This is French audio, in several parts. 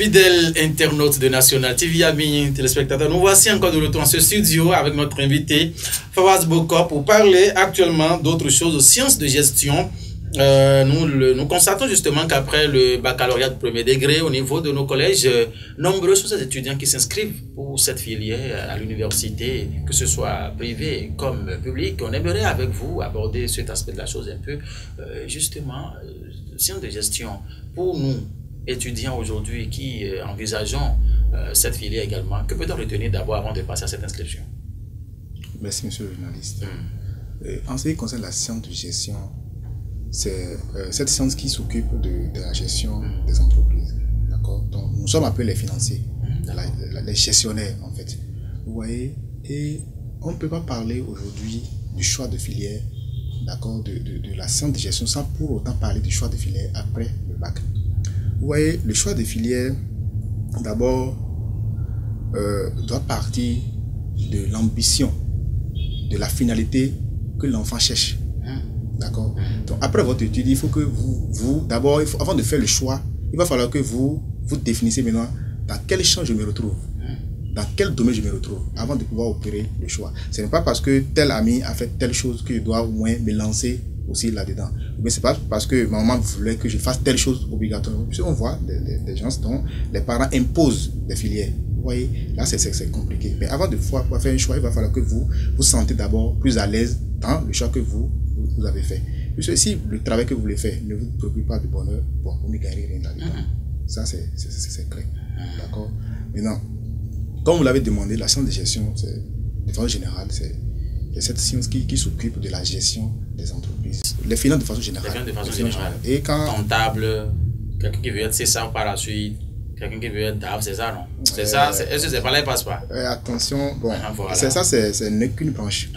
Fidèles internautes de National TV, amis téléspectateurs, nous voici encore de retour dans ce studio avec notre invité Fawaz Bokor pour parler actuellement d'autres choses, sciences de gestion. Nous constatons justement qu'après le baccalauréat de premier degré au niveau de nos collèges, nombreux sont ces étudiants qui s'inscrivent pour cette filière à l'université, que ce soit privé comme public. On aimerait avec vous aborder cet aspect de la chose un peu, justement, sciences de gestion. Pour nous, étudiants aujourd'hui qui envisageons cette filière également, que peut-on retenir d'abord avant de passer à cette inscription? Merci, monsieur le journaliste. En ce qui concerne la science de gestion, c'est cette science qui s'occupe de la gestion des entreprises. D'accord? Donc, nous sommes appelés les financiers, les gestionnaires en fait. Vous voyez? Et on ne peut pas parler aujourd'hui du choix de filière, d'accord, de la science de gestion sans pour autant parler du choix de filière après le bac. Vous voyez, le choix de filière, d'abord, doit partir de l'ambition, de la finalité que l'enfant cherche. D'accord? Donc, après votre étude, il faut que vous d'abord, avant de faire le choix, il va falloir que vous définissez maintenant dans quel champ je me retrouve, dans quel domaine je me retrouve, avant de pouvoir opérer le choix. Ce n'est pas parce que tel ami a fait telle chose que je dois au moins me lancer aussi là-dedans. Mais c'est pas parce que maman voulait que je fasse telle chose obligatoirement. Parce qu'on voit des gens dont les parents imposent des filières. Vous voyez, là c'est compliqué. Mais avant de pouvoir faire un choix, il va falloir que vous vous sentez d'abord plus à l'aise dans le choix que vous avez fait. Puisque si le travail que vous voulez faire ne vous procure pas de bonheur, bon, vous ne gagnez rien là-dedans. Ça c'est clair. D'accord? Maintenant, comme vous l'avez demandé, la science de gestion, de façon générale, c'est cette science qui s'occupe de la gestion des entreprises. Les finances de façon générale. Les finances de façon générale. Et quand... Comptable, quelqu'un qui veut être César par la suite, quelqu'un qui veut être DAF, c'est ça, non? C'est ça, est-ce que c'est pas là, il passe pas? Attention, bon, voilà. ça, c'est n'est qu'une branche.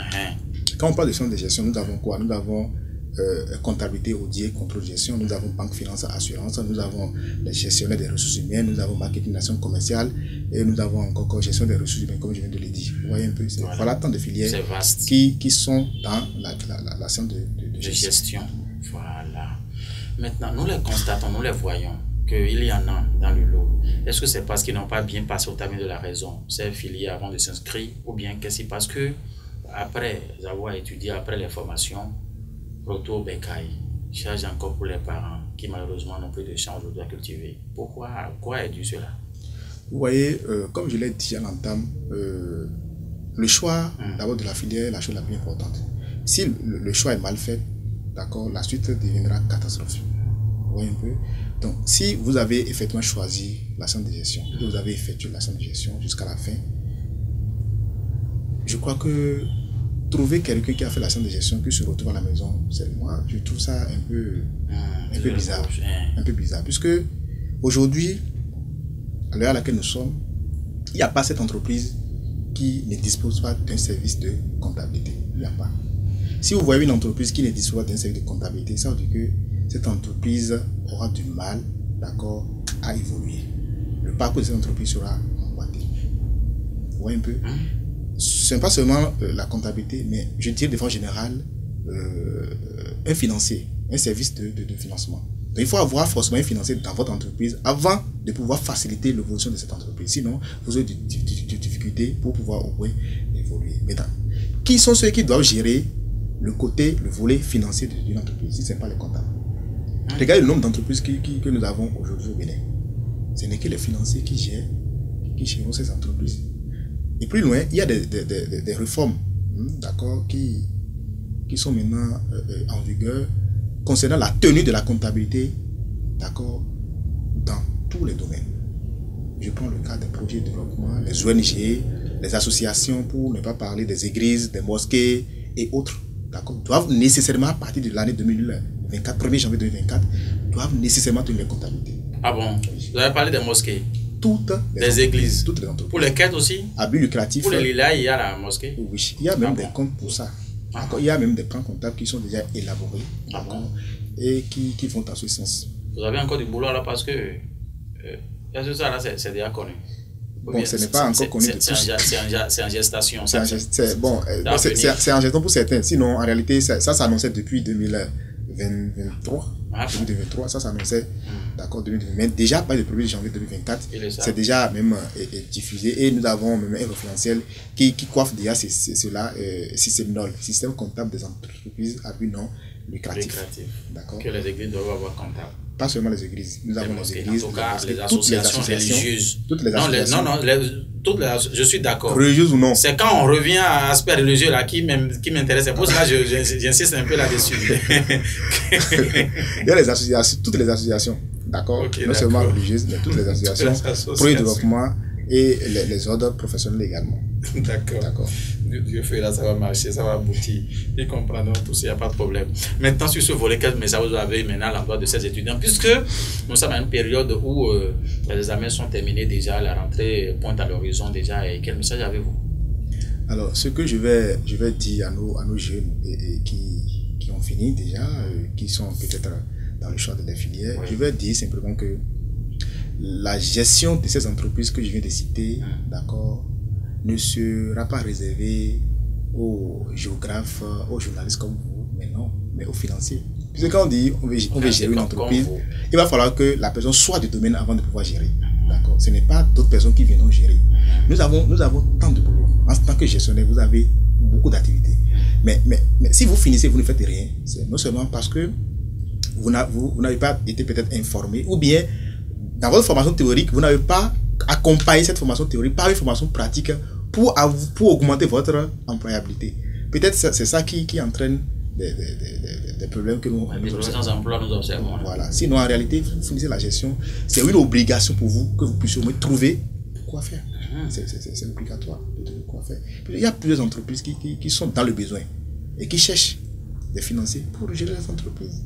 Quand on parle de science de gestion, nous avons quoi? Nous avons comptabilité, audit, contrôle de gestion, nous avons banque, finance, assurance, nous avons les gestionnaires des ressources humaines, nous avons marketing, commerciale, et nous avons encore gestion des ressources humaines, comme je viens de le dire. Vous voyez un peu, voilà tant de filières qui sont dans la science de gestion. Voilà. Maintenant, nous les constatons, nous les voyons, qu'il y en a dans le lot. Est-ce que c'est parce qu'ils n'ont pas bien passé au terme de la raison, ces filières avant de s'inscrire, ou bien qu'est-ce qui passe que après avoir étudié, après les formations, retour bécaille, charge encore pour les parents qui malheureusement n'ont plus de champs aujourd'hui à cultiver. Pourquoi est dû cela? Vous voyez, comme je l'ai dit à l'entame, le choix d'abord de la filière est la chose la plus importante. Si le choix est mal fait, d'accord, la suite deviendra catastrophique. Vous voyez un peu? Donc, si vous avez effectivement choisi la science de gestion, et vous avez effectué la science de gestion jusqu'à la fin, je crois que trouver quelqu'un qui a fait la science de gestion qui se retrouve à la maison, moi je trouve ça un peu bizarre. Un peu bizarre. Puisque aujourd'hui, à l'heure à laquelle nous sommes, il n'y a pas cette entreprise qui ne dispose pas d'un service de comptabilité. Il n'y a pas. Si vous voyez une entreprise qui ne dispose pas d'un service de comptabilité, ça veut dire que cette entreprise aura du mal, d'accord, à évoluer. Le parcours de cette entreprise sera emboîté. Vous voyez un peu? Ce n'est pas seulement la comptabilité, mais je dirais de façon générale, un financier, un service de financement. Donc, il faut avoir forcément un financier dans votre entreprise avant de pouvoir faciliter l'évolution de cette entreprise. Sinon, vous aurez des difficultés pour pouvoir évoluer. Maintenant, qui sont ceux qui doivent gérer le volet financier d'une entreprise si ce n'est pas les comptables? Regardez le nombre d'entreprises que nous avons aujourd'hui au Bénin. Ce n'est que les financiers qui gèrent ces entreprises. Et plus loin, il y a des réformes, d'accord, qui sont maintenant en vigueur concernant la tenue de la comptabilité, d'accord, dans tous les domaines. Je prends le cas des projets de développement, les ONG, les associations, pour ne pas parler des églises, des mosquées et autres, d'accord, doivent nécessairement, à partir de l'année 2024, 1er janvier 2024, doivent nécessairement tenir la comptabilité. Ah bon? Vous avez parlé des mosquées? Toutes les églises. Toutes les entreprises. Pour les quêtes aussi? À but lucratif. Pour les lilas, il y a la mosquée? Oui, il y a même des comptes pour ça. Il y a même des plans comptables qui sont déjà élaborés et qui vont dans ce sens. Vous avez encore du boulot là parce que est-ce que ça là c'est déjà connu? Bon, ce n'est pas encore connu de tous. C'est en gestation. C'est en gestion pour certains. Sinon, en réalité, ça s'annonçait depuis 2023. 2023, ça s'annonçait, d'accord, 2020. Mais déjà, pas le 1er janvier 2024, c'est déjà même diffusé. Et nous avons même un référentiel qui coiffe déjà cela, système NOL, système comptable des entreprises à but non lucratif. D'accord. Que les églises doivent avoir comptable. Pas seulement les églises, nous avons les églises, en tout cas, les associations religieuses. Toutes les associations. Je suis d'accord. Religieuses ou non. C'est quand on revient à l'aspect religieux là qui m'intéresse. C'est pour cela que j'insiste un peu là-dessus. Il y a les associations, toutes les associations, d'accord, non seulement religieuses, mais toutes les associations pour le développement et les ordres professionnels également. D'accord. Dieu fait là, ça va marcher, ça va aboutir. Ils comprendront tout ça, il n'y a pas de problème. Maintenant, sur ce volet, quel message vous avez maintenant à l'endroit de ces étudiants? Puisque nous sommes à une période où les examens sont terminés déjà, la rentrée pointe à l'horizon déjà. Et quel message avez-vous? Alors, ce que je vais dire à nos jeunes qui ont fini déjà, qui sont peut-être dans le choix de la filière, je vais dire simplement que la gestion de ces entreprises que je viens de citer, d'accord, ne sera pas réservée aux géographes, aux journalistes comme vous, mais non, mais aux financiers. Puisque quand on dit on veut gérer une entreprise, il va falloir que la personne soit du domaine avant de pouvoir gérer. D'accord. Ce n'est pas d'autres personnes qui viendront gérer. Nous avons tant de boulot. En tant que gestionnaire, vous avez beaucoup d'activités. Mais si vous finissez, vous ne faites rien, c'est non seulement parce que vous n'avez pas été peut-être informé, ou bien dans votre formation théorique, vous n'avez pas accompagné cette formation théorique par une formation pratique pour augmenter votre employabilité. Peut-être c'est ça qui entraîne des problèmes que nous observons. Voilà. Sinon, en réalité, vous finissez la gestion. C'est une obligation pour vous que vous puissiez au moins trouver quoi faire. C'est obligatoire de trouver quoi faire. Il y a plusieurs entreprises qui sont dans le besoin et qui cherchent des financiers pour gérer les entreprises.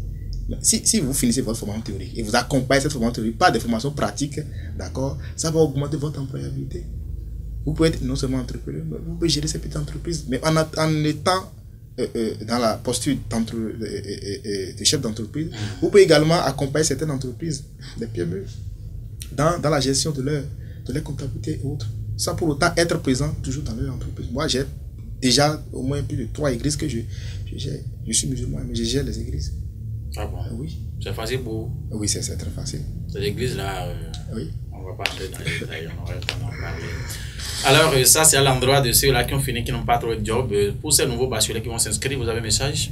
Si vous finissez votre formation théorique et vous accompagnez cette formation théorique par des formations pratiques, d'accord, ça va augmenter votre employabilité. Vous pouvez être non seulement entrepreneur, mais vous pouvez gérer ces petites entreprises. Mais en étant dans la posture de chef d'entreprise, vous pouvez également accompagner certaines entreprises, des PME, dans la gestion de leur comptabilité et autres, sans pour autant être présent toujours dans leur entreprise. Moi, j'ai déjà au moins plus de 3 églises que je gère. Je suis musulman, mais je gère les églises. Ah bon? Oui. C'est facile pour vous? Oui, c'est très facile. Cette église-là, oui. On ne va pas entrer dans les détails, on aura le temps d'en parler. Alors, ça, c'est à l'endroit de ceux-là qui ont fini, qui n'ont pas trop de job. Pour ces nouveaux bacheliers qui vont s'inscrire, vous avez un message?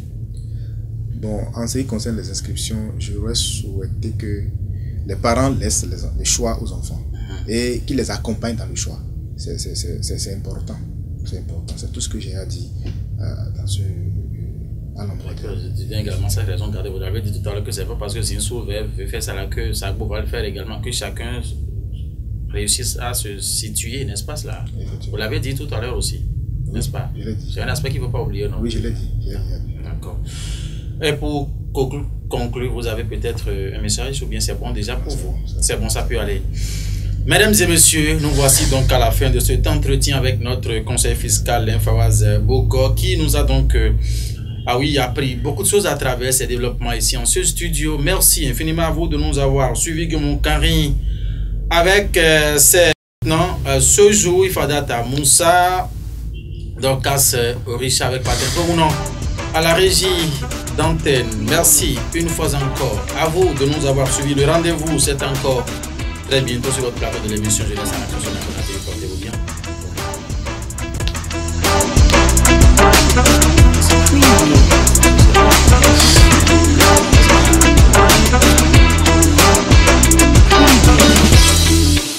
Bon, en ce qui concerne les inscriptions, j'aurais souhaité que les parents laissent les choix aux enfants et qu'ils les accompagnent dans le choix. C'est important. C'est important. C'est tout ce que j'ai à dire à l'endroit. Je disais également cette raison, regardez, vous avez dit tout à l'heure que c'est pas parce que Zinsou veut faire ça là que ça va le faire également, que chacun réussisse à se situer, n'est-ce pas cela? Vous l'avez dit tout à l'heure aussi, n'est-ce pas? C'est un aspect qu'il ne faut pas oublier, non? Oui, je l'ai dit. D'accord. Et pour conclure, vous avez peut-être un message ou bien c'est bon déjà pour vous? C'est bon, ça peut aller. Mesdames et messieurs, nous voici donc à la fin de cet entretien avec notre conseiller fiscal, Fawaz Boko, qui nous a donc appris beaucoup de choses à travers ces développements ici en ce studio. Merci infiniment à vous de nous avoir suivis. Guimon Kari avec ce jour, il faut data Moussa, donc Richa avec Patrick Bounon à la régie d'antenne. Merci une fois encore à vous de nous avoir suivis. Le rendez-vous, c'est encore très bientôt sur votre plateau de l'émission Jeunesse en Action.